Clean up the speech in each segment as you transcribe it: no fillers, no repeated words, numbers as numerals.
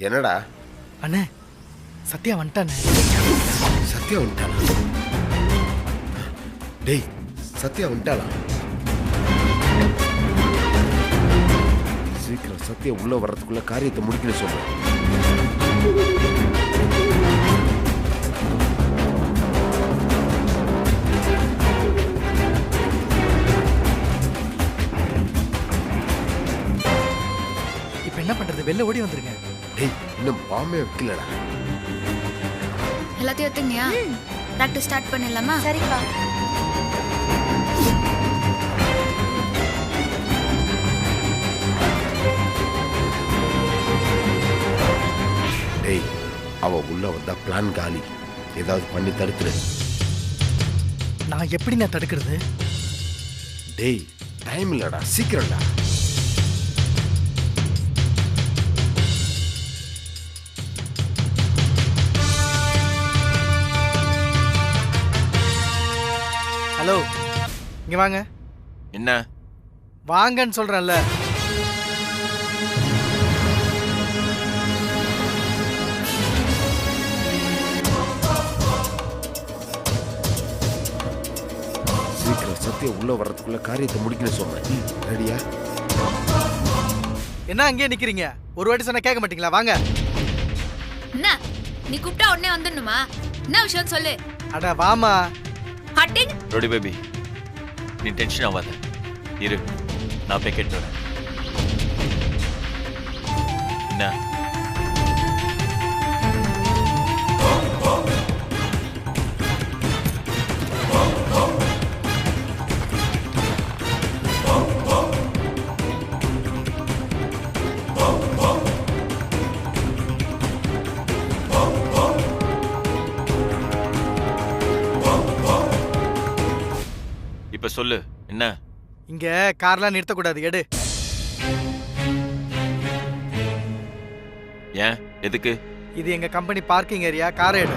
என்னடா அண்ணே சத்யா வந்துட்டானே. சத்யா வந்துட்டாளா? டேய் சத்யா வந்துட்டாளா? சீக்கிரம் சத்யா உள்ள வர்றதுக்குள்ள காரியத்தை முடிக்கணும் சொல்றேன். இப்ப என்ன பண்றது? வெளில ஓடி வந்துருங்க. டேய் இன்னும் பாம்பே வைக்கலடா. எல்லாத்தையும் ஒத்துங்கயா? ப்ராக்டிஸ் ஸ்டார்ட் பண்ணிடலாமா? சரிப்பா. டேய் அவ உள்ள வந்தா பிளான் காலி. ஏதாவது பண்ணி தடுத்துரு. நான் எப்படி நான் தடுக்கிறது? டேய் டைம் இல்லடா, சீக்கிரம்டா. ஹலோ, இங்க வாங்க. என்ன வாங்கன்னு சொல்றேன்ல. சீக்கிரம் சத்யா உள்ள வர்றதுக்குள்ள காரியத்தை முடிக்கணும் சொல்றேன். ரெடியா? என்ன அங்கேயே நிக்கிறீங்க? ஒரு வாட்டி சொன்னா கேட்க மாட்டீங்களா? வாங்க. என்ன நீ கூப்பிட்டா உடனே வந்துடணுமா? என்ன விஷயம் சொல்லு. அட வாமா. ஹட்டிங் ரோடி பேபி, நீ டென்ஷன் ஆகாத. இரு, நான் போய் கேட்டு வரேன். என்ன இப்ப சொல்லு. என்ன இங்க கார்லாம் நிறுத்தக்கூடாது, எடு. ஏன்? எதுக்கு? இது எங்க கம்பெனி பார்க்கிங் ஏரியா, காரை எடு.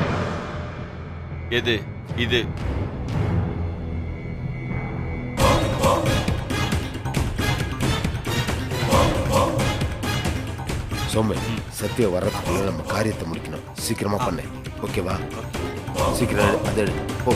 எது இது? சோமே, சத்யா வர்றதுக்குள்ள நம்ம காரியத்தை முடிக்கணும். சீக்கிரமா பண்ணு. ஓகேவா? சீக்கிரம் அதை எடு. போ.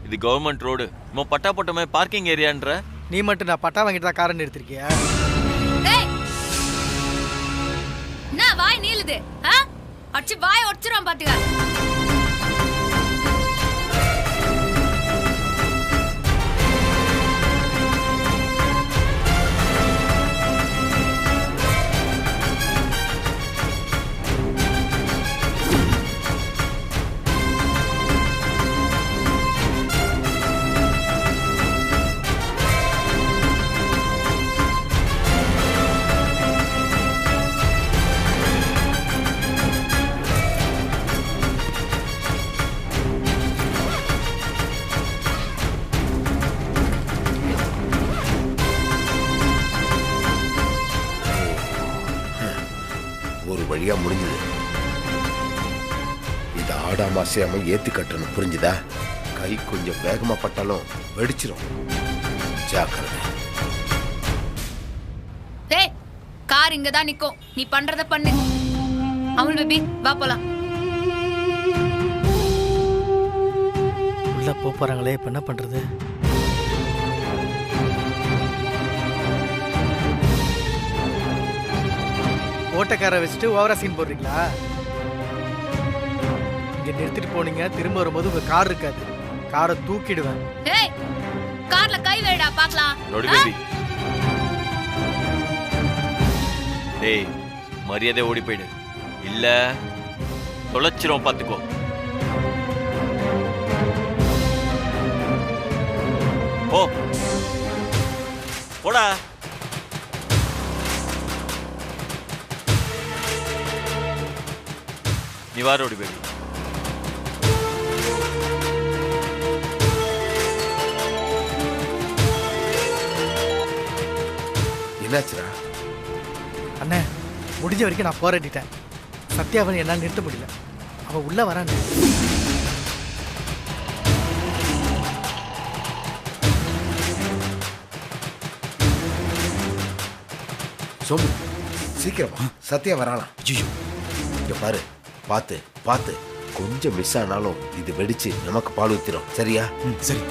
இது கவர்மெண்ட் ரோடு. நம்ம பட்டா போட்டமே பார்க்கிங் ஏரியான்ற. நீ மட்டும் நான் பட்டா வாங்கிட்டு தான் காரை நிறுத்திருக்கியா? ஏய், என்ன வாய் நீளுது? அடிச்சு வாய் ஒடிச்சிரும் பாத்துக்க. ஒரு வழியா முடிஞ்சது. இத ஆடாம அசையாம ஏத்தி கட்டணும். புரிஞ்சுதா? கை கொஞ்சம் வேகமா பட்டாலும் வெடிச்சிரும். ஜாக்கிரதை. டேய், கார் இங்க தான் நிக்கும். நீ பண்றத பண்ணு. அமுல் பேபி, வா போலாம். உள்ள போறாங்களே, இப்ப என்ன பண்றது? ஓட்டக்காரை வச்சுட்டு ஓவரா சீன் போடுறீங்களா? இங்க நிறுத்திட்டு போனீங்க, திரும்ப வரும்போது உங்க கார் இருக்காது. காரை தூக்கிடுவேன். டேய், கார்ல கை வைடா பார்க்கலாம். ரோடி பேபி, டேய் மரியாதை ஓடி போயிடு. இல்ல தொலைச்சிரும், பாத்துக்கோ. போ போடா. நீ வா ரோடி பேபி. என்னாச்சுடா? அண்ணே முடிஞ்ச வரைக்கும் நான் போராடிட்டேன். சத்யாவை என்னால் நிறுத்த முடியல. அவன் உள்ள வரானே. சோமு சீக்கிரமா, சத்யா வரானா? ஐயோ இங்க பாரு, பார்த்து பார்த்து, கொஞ்சம் மிஸ் ஆனாலும் இது வெடிச்சு நமக்கு பால் ஊத்திரும். சரியா? சரி.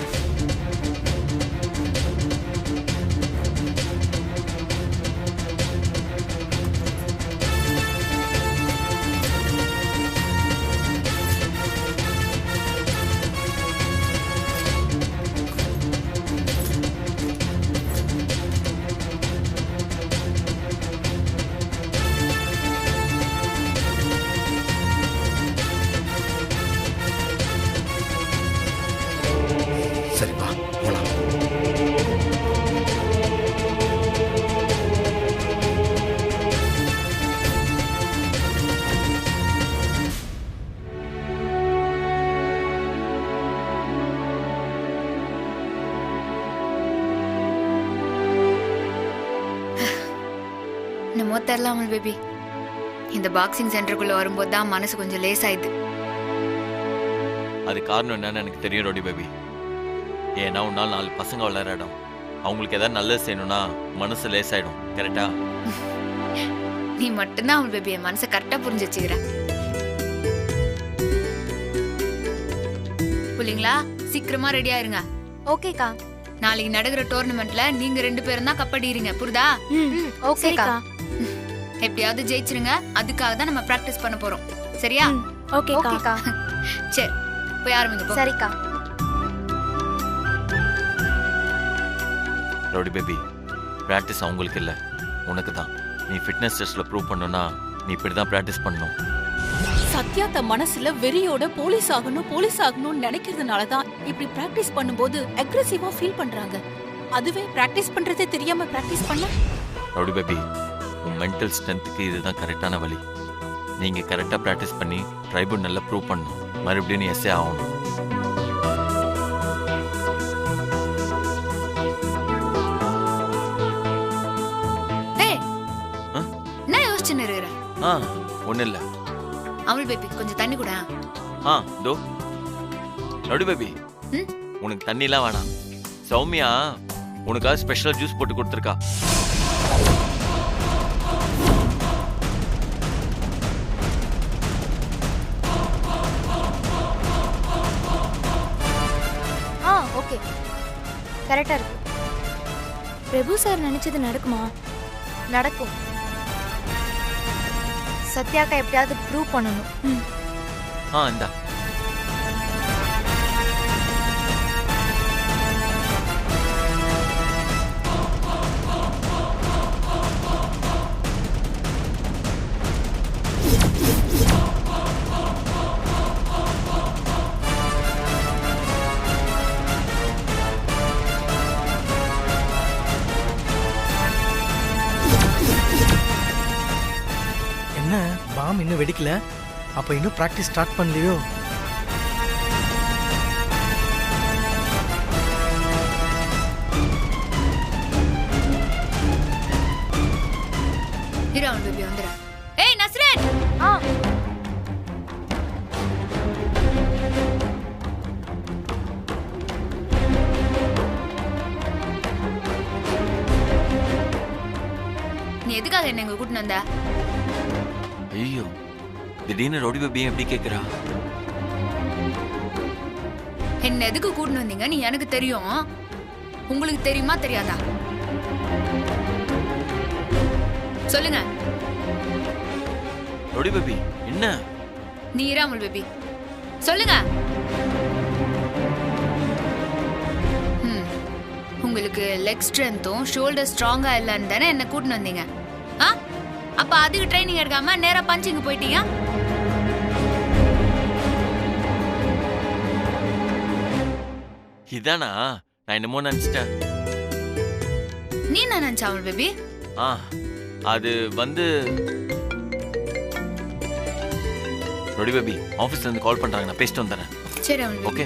சரி வா போலாம். என்னமோ தெரியல அமுல் பேபி, இந்த பாக்ஸிங் சென்டருக்குள்ள வரும்போது தான் மனசு கொஞ்சம் லேசாயிடுது. அது காரணம் என்னன்னு எனக்கு தெரியும் ரோடி பேபி. ஏன்னா உன்னால் 4 பசங்க விளையாட இடம். அவங்களுக்கு ஏதாவது நல்லது செய்யணும்னா மனசு லேசாயிடும். கரெக்டா? நீ மட்டும்தான் அமுல் பேபி என் மனசை கரெக்டா புரிஞ்சு வச்சுக்கிற. புள்ளிங்களா சீக்கிரமா ரெடியா இருங்க. ஓகேக்கா. நாளைக்கு நடக்கிற டோர்னமெண்ட்ல நீங்க 2 பேரும் தான் கப்படிறீங்க. புரியுதா? ஓகேக்கா. எப்படியாவது ஜெயிச்சிருங்க. அதுக்காக தான் நம்ம பிராக்டிஸ் பண்ண போறோம். சரியா? ஓகேக்கா. சரி போய் ஆரம்பிங்க போ. சரிக்கா. ரோடி பேபி, பிராக்டிஸ் அவங்களுக்கு இல்லை, உனக்கு தான். நீ ஃபிட்னஸ் டெஸ்ட்ல ப்ரூவ் பண்ணணும்னா நீ இப்படி தான் பிராக்டிஸ் பண்ணணும். சத்யா தன் மனசுல வெறியோட போலீஸ் ஆகணும்னு நினைக்கிறதுனால தான் இப்படி பிராக்டிஸ் பண்ணும்போது அக்ரெசிவா ஃபீல் பண்றாங்க. அதுவே பிராக்டிஸ் பண்றதே தெரியாம பிராக்டிஸ் பண்ண. ரோடி பேபி, உன் மென்டல் ஸ்ட்ரென்த்துக்கு இதுதான் கரெக்டான வழி. நீங்க கரெக்டா பிராக்டிஸ் பண்ணி ட்ரைபுல் நல்லா ப்ரூவ் பண்ணணும். மறுபடியும் நீ எஸ்ஏ ஆகணும். என்ன யோசிச்சுன்னு இருக்கிற? ஒன்றும் இல்லை. அமுல் பேபி கொஞ்சம் தண்ணி கூட. தோ ரோடி பேபி, உனக்கு தண்ணிலாம் வேணாம். சௌமியா உனக்காக ஸ்பெஷலாக ஜூஸ் போட்டு கொடுத்துருக்கா. ஓகே, கரெக்டா இருக்கு. பிரபு சார் நினைச்சது நடக்குமா? நடக்கும். சத்யாக்கா எப்படியாவது ப்ரூவ் பண்ணணும். இந்தா. என்ன பாம் இன்னும் வெடிக்கல? அப்ப இன்னும் பிராக்டிஸ் ஸ்டார்ட் பண்ணலையோ? இரு அமுல் பேபி வந்துற. ஏய் நஸ்ரத், நீ எதுக்காக என்ன இங்க கூட்டிட்டு வந்த? ஐயோ, திடீர்னு ரோடி பேபியை எப்படி கேட்குறா? என்ன எதுக்கு கூட்டிட்டு வந்தீங்க நீ எனக்கு தெரியும். உங்களுக்கு தெரியுமா தெரியாதா? சொல்லுங்க. ரோடி பேபி என்ன? நீ இரு அமுல் பேபி, சொல்லுங்க. உங்களுக்கு லெக் ஸ்ட்ரென்த்தும் ஷோல்டர் ஸ்ட்ராங்கா இல்லைன்னு தானே என்ன கூட்டிட்டு வந்தீங்க. அப்ப அதுக்கு ட்ரைனிங் எடுக்காம நேரா பஞ்சிங்க போயிட்டீங்க. இதானா? நான் என்னமோ நினைச்சிட்டேன். நீ என்ன நினைச்ச அமுல் பேபி? அது வந்து ரொடி பேபி ஆஃபீஸ்ல இருந்து கால் பண்றாங்க, நான் பேசிட்டு வந்துறேன். சரி அவனுக்கு ஓகே.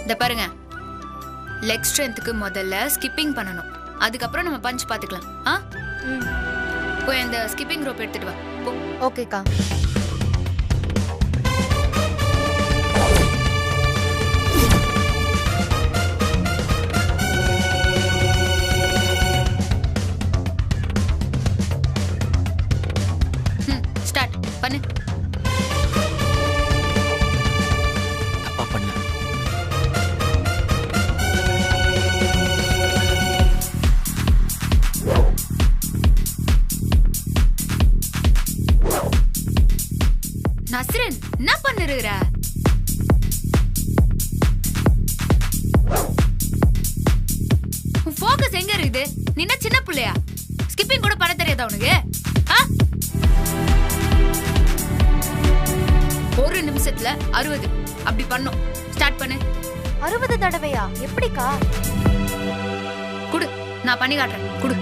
இந்த பாருங்க, லெக் ஸ்ட்ரென்த்துக்கு முதல்ல ஸ்கிப்பிங் பண்ணணும், அதுக்கப்புறம் நம்ம பஞ்ச் பார்த்துக்கலாம். ஆ போய் அந்த ஸ்கிப்பிங் ரோப் எடுத்துட்டு வா போ. ஓகேக்கா. ஸ்டார்ட் பண்ணு. அப்பா பண்ண நஸ்ரின் என்ன பண்ணுற? உன் ஃபோக்கஸ் எங்க இருக்குது? நீ என்ன சின்ன பிள்ளையா? ஸ்கிப்பிங் கூட பண்ண தெரியாதா உனக்கு? ஒரு நிமிஷத்துல 60 அப்படி பண்ணும். ஸ்டார்ட் பண்ணு. 60 தடவையா? எப்படிக்கா? குடு, நான் பண்ணி காட்டுறேன். குடு.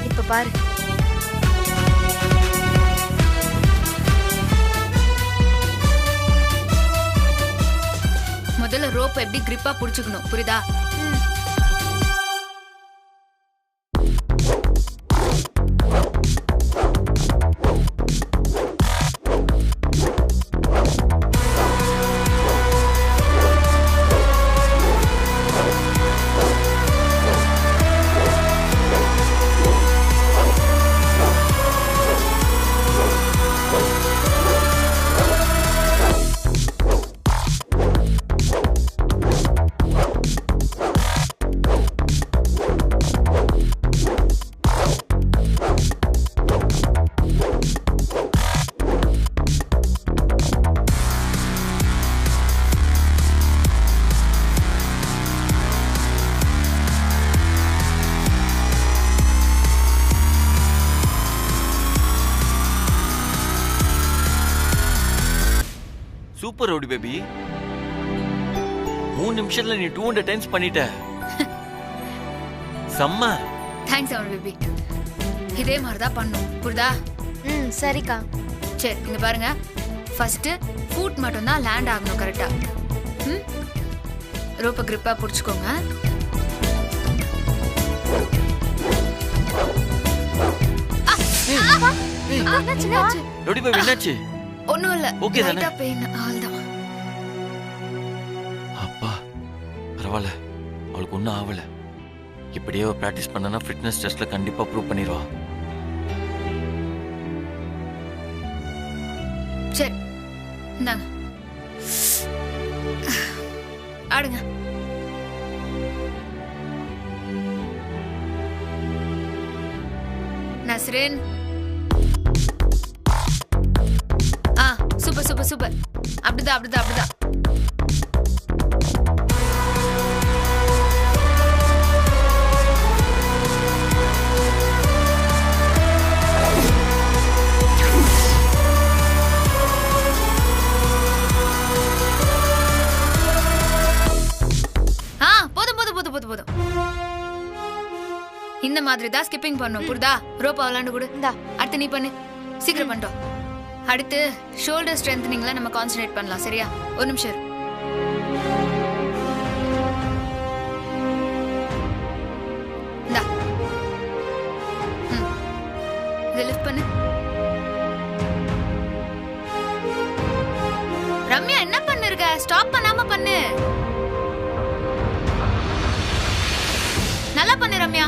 இப்ப பாரு. முதல்ல ரோப் எப்படி கிரிப்பா புடிச்சுக்கணும், புரியுதா? சூப்பர் ரொடி பேபி, 3 நிமிஷத்துல நீ 200 டைம்ஸ் பண்ணிட்ட. செம்ம. தேங்க்ஸ் அவன் பேபி. இதே மாதிரி தான் பண்ணும், புரியுதா? சரிக்கா. சரி, இங்க பாருங்க. ஃபர்ஸ்ட் ஃபுட் மட்டும் தான் லேண்ட் ஆகணும் கரெக்டா. ரோப்ப கிரிப்பா புடிச்சுக்கோங்க. ரொடி பேபி என்னாச்சு? ஒண்ணும் இல்ல. ஓகே தானே? லைட்டா பெயின், அவ்வளவுதான். அப்பா பரவாயில்ல, அவளுக்கு ஒன்றும் ஆகல. இப்படியே பிராக்டிஸ் பண்ணனா ஃபிட்னஸ் டெஸ்ட்ல கண்டிப்பா ப்ரூவ் பண்ணிடுவா. சரி, இந்தாங்க ஆடுங்க. நஸ்ரின். Super super super. அப்படிதான் அப்படிதான் அப்படிதான். போதும் போதும் போதும் போதும் போதும். இந்த மாதிரி தான் ஸ்கிப்பிங் பண்ணும், புரியுதா? ரோப்பா விளையாண்டு கூட. அடுத்து நீ பண்ணு, சீக்கிரம் பண்ணிட்டோம். அடுத்து ஷோல்டர் ஸ்ட்ரென்த்னிங்ல நம்ம கான்சென்ட்ரேட் பண்ணலாம், சரியா? ஒரு நிமிஷம். இந்தா, இதை லிஃப்ட் பண்ணு. ரம்யா என்ன பண்ணிருக்க? ஸ்டாப் பண்ணாம பண்ணு. நல்லா பண்ணு ரம்யா.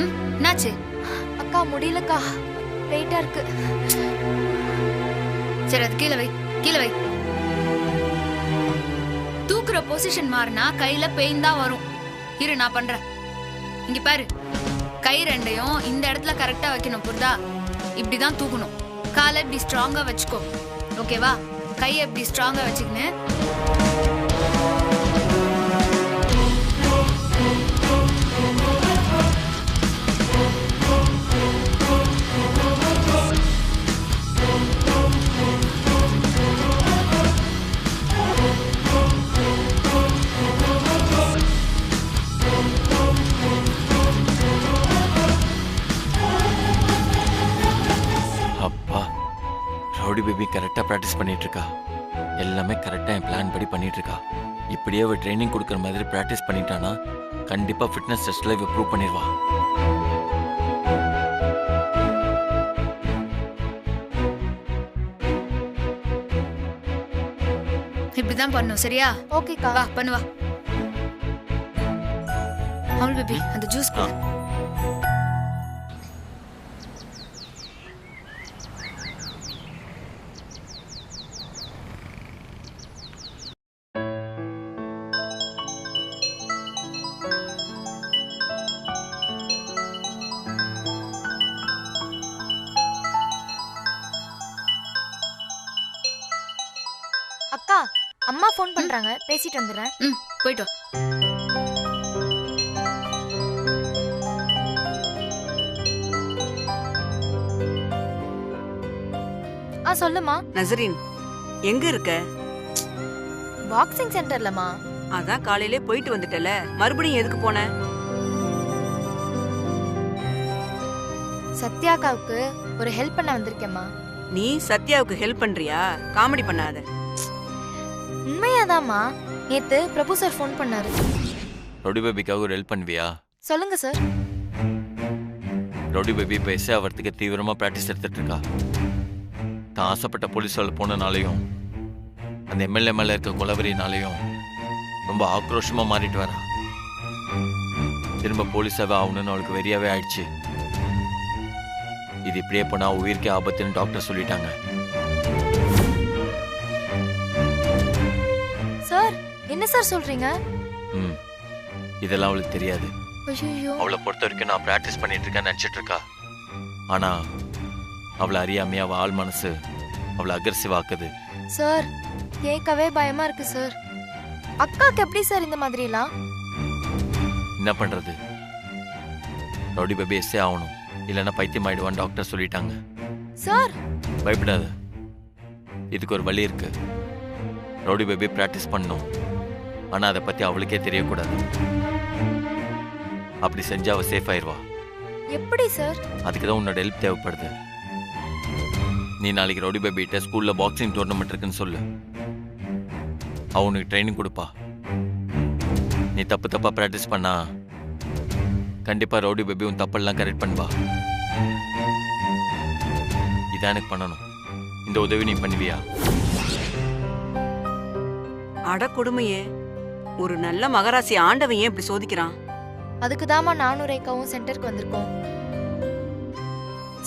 என்னாச்சு? அக்கா முடியலக்கா, வெயிட்டா இருக்கு. சரி, அது கீழே வை, கீழே வை. தூக்குற பொசிஷன் மாறினா கையில பெயின் தான் வரும். இரு, நான் பண்றேன். இங்க பாரு, கை ரெண்டையும் இந்த இடத்துல கரெக்டா வைக்கணும், புரியுதா? இப்படிதான் தூக்கணும். காலை இப்படி ஸ்ட்ராங்கா வச்சுக்கோ, ஓகேவா? கையை இப்படி ஸ்ட்ராங்கா வச்சுக்கின்னு பேபி கரெக்டாக ப்ராக்டிஸ் பண்ணிட்டு இருக்கா. எல்லாமே கரெக்டாக என் பிளான் படி பண்ணிட்டு இருக்கா. இப்படியே அவள் ட்ரைனிங் கொடுக்குற மாதிரி ப்ராக்டிஸ் பண்ணிட்டானா கண்டிப்பாக ஃபிட்னஸ் டெஸ்ட்டில் இவ ப்ரூவ் பண்ணிடுவா. இப்படிதான் பண்ணும். சரியா? ஓகேக்கா. வா பண்ணுவா. அமுல் பேபி அந்த ஜூஸ் கொடு. அக்கா அம்மா ஃபோன் பண்றாங்க, பேசிட்டு வந்துடுறேன். ம் போயிட்டு வா. சொல்லுமா. நசரீன் எங்க இருக்க? பாக்ஸிங் சென்டர்லமா. அதான் காலையிலே போயிட்டு வந்துட்டல, மறுபடியும் எதுக்கு போன? சத்யாக்காவுக்கு ஒரு ஹெல்ப் பண்ண வந்திருக்கேம்மா. நீ சத்யாவுக்கு ஹெல்ப் பண்றியா? காமெடி பண்ணாத. உண்மையாதாம்மா. நேத்து பிரபு சார் ஃபோன் பண்ணாரு. ரவுடி பேபிக்காக ஒரு ஹெல்ப் பண்ணுவியா? சொல்லுங்க சார். ரவுடி பேபி இப்போ எஸ்ஏ ஆகிறதுக்கு தீவிரமாக ப்ராக்டிஸ் எடுத்துட்டு இருக்கா. தான் ஆசைப்பட்ட போலீஸ் வேலை போனனாலையும் அந்த எம்எல்ஏ மேலே இருக்க கொலவரினாலையும் ரொம்ப ஆக்ரோஷமாக மாறிட்டு வரா. திரும்ப போலீஸாவே ஆகணும்னு அவளுக்கு வெறியாவே ஆயிடுச்சு. இது இப்படியே போனால் உயிருக்கே ஆபத்துன்னு டாக்டர் சொல்லிட்டாங்க. சார் என்ன சார் சொல்றீங்க? ம் இதெல்லாம் அவளுக்கு தெரியாது. ஐயோ. அவளை பொறுத்த வரைக்கும் நான் ப்ராக்டிஸ் பண்ணிட்டு இருக்கேன்னு நினச்சிட்டு இருக்கா. ஆனால் அவளை அறியாமையா அவள் ஆள் மனசு அவளை அக்ரெசிவ் ஆக்குது. சார் கேட்கவே பயமா இருக்கு சார். அக்காக்கு எப்படி சார் இந்த மாதிரிலாம்? என்ன பண்றது? ரவுடி பேபி எஸ்ஏ ஆகணும், இல்லைன்னா பைத்தியம் ஆயிடுவான்னு டாக்டர் சொல்லிட்டாங்க. சார் பயப்படாத, இதுக்கு ஒரு வழி இருக்கு. ரவுடி பேபி ப்ராக்டிஸ் பண்ணணும், ஆனால் அதை பற்றி அவளுக்கே தெரியக்கூடாது. அப்படி செஞ்சா அவள் சேஃப் ஆயிடுவா. எப்படி சார்? அதுக்கு தான் உன்னோட ஹெல்ப் தேவைப்படுது. நீ நாளைக்கு ரவுடி பேபிகிட்ட ஸ்கூலில் பாக்ஸிங் டோர்னமெண்ட் இருக்குன்னு சொல்லு. அவனுக்கு ட்ரைனிங் கொடுப்பா. நீ தப்பா ப்ராக்டிஸ் பண்ணா கண்டிப்பாக ரவுடி பேபி உன் தப்பெல்லாம் கரெக்ட் பண்ணுவா. இதான் எனக்கு பண்ணணும். இந்த உதவி நீ பண்ணுவியா? அட கொடுமையே, ஒரு நல்ல மகராசி ஆண்டவன் ஏன் இப்படி சோதிக்கிறான்? அதுக்கு தாமா நானும் ரேகாவும் சென்டருக்கு வந்திருக்கோம்.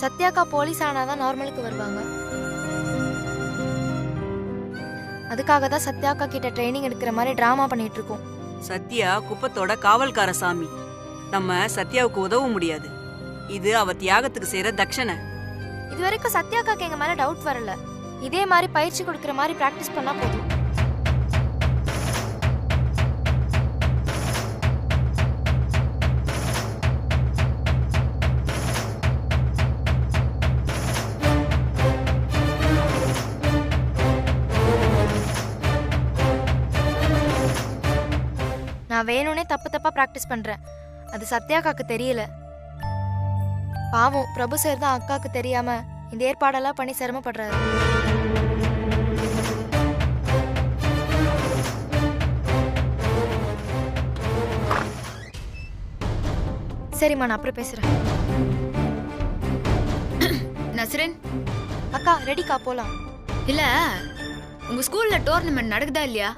சத்யாக்கா போலீஸ் ஆனாதான் நார்மலுக்கு வருவாங்க. அதுக்காக தான் சத்யாக்கா கிட்ட ட்ரைனிங் எடுக்கிற மாதிரி டிராமா பண்ணிட்டு இருக்கோம். சத்யா குப்பத்தோட காவல்கார சாமி. நம்ம சத்யாவுக்கு உதவ முடியாது. இது அவ தியாகத்துக்கு செய்யற தட்சணை. இது வரைக்கும் சத்யாக்காக்கு எங்க மேல டவுட் வரல. இதே மாதிரி பயிற்சி கொடுக்கிற மாதிரி பிராக்டிஸ் பண்ணா போதும். நான் வேணும்னே தப்பா பிராக்டிஸ் பண்றேன். அது சத்யாக்காக்கு தெரியல. பாவம் பிரபு சார் தான் அக்காக்கு தெரியாம இந்த ஏற்பாடெல்லாம் பண்ணி சிரமப்படுறாரு. சரிம்மா, நான் அப்புறம் பேசுறேன். நஸ்ரின் அக்கா ரெடிக்கா, போலாம். இல்ல உங்க ஸ்கூல்ல டோர்னமெண்ட் நடக்குதா இல்லையா?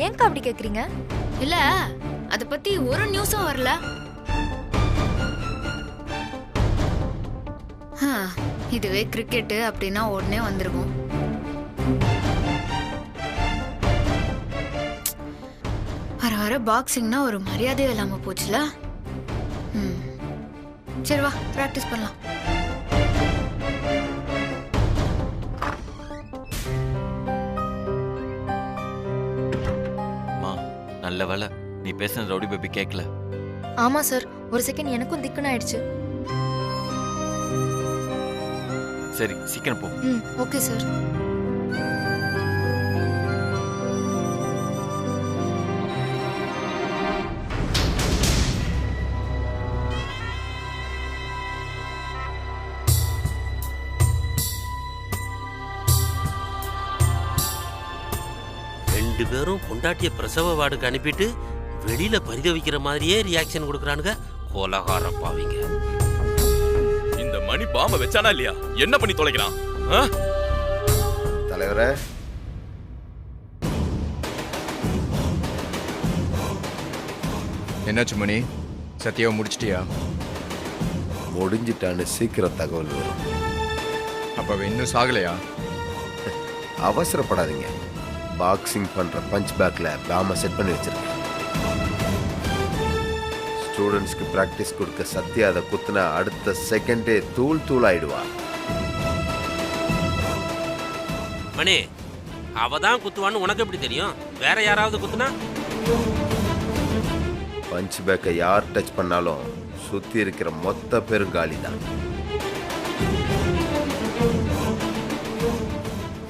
ஏன்க்கா அப்படி கேக்குறீங்க? இல்ல அத பத்தி ஒரு நியூஸும் வரல. இதுவே கிரிக்கெட் அப்படின்னா உடனே வந்துருவோம். வர வர பாக்ஸிங்னா ஒரு மரியாதையே இல்லாம போச்சுல. சரி வா பிராக்டிஸ் பண்ணலாம். நல்ல வேலை நீ பேசுன ரவுடி பேபி கேட்கல. ஆமா சார், ஒரு செகண்ட் எனக்கும் திக்குன்னு ஆயிடுச்சு. சரி சீக்கிரம் போ. Okay sir. பேரும் பொண்டாட்டிய பிரசவ வார்டுக்கு அனுப்பிட்டு வெளியில பரிதவிக்கிற மாதிரியே ரியாக்ஷன் கொடுக்குறானுங்க. கோலகார பாவிங்க. இந்த மணி பாம்ப வச்சானா இல்லையா? என்ன பண்ணி தொலைக்கிறான்? தலைவரே, என்னாச்சு மணி? சத்யாவை முடிச்சிட்டியா? முடிஞ்சிட்டான்னு சீக்கிரம் தகவல் வரும். அப்ப அவ இன்னும் சாகலையா? அவசரப்படாதீங்க. பாக்ஸிங் பண்ற பஞ்ச் பேக்ல பாம செட் பண்ணி வச்சிருக்கேன். ஸ்டூடெண்ட்ஸ்க்கு பிராக்டிஸ் கொடுக்க சத்யா அதை குத்துனா அடுத்த செகண்டே தூள் தூள் ஆயிடுவா. மணி, அவதான் குத்துவான்னு உனக்கு எப்படி தெரியும்? வேற யாராவது குத்துனா? பஞ்ச் பேக்கை யார் டச் பண்ணாலும் சுத்தி இருக்கிற மொத்த பேரும் காலி தான்.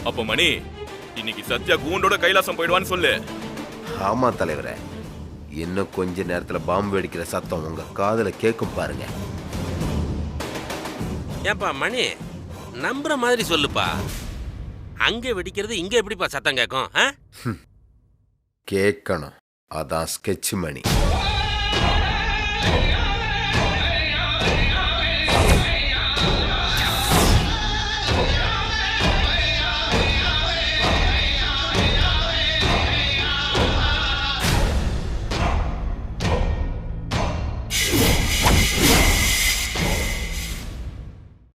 அப்ப மணி, இன்னைக்கு சத்யா கூண்டோட கைலாசம் போயிடுவான்னு சொல்லு. ஆமா தலைவரே, இன்னும் கொஞ்ச நேரத்துல பாம்பு வெடிக்கிற சத்தம் உங்க காதுல கேட்கும் பாருங்க. ஏன்பா மணி, நம்புற மாதிரி சொல்லுப்பா. அங்க வெடிக்கிறது இங்க எப்படிப்பா சத்தம் கேட்கும்? கேட்கணும். அதான் ஸ்கெட்ச் மணி.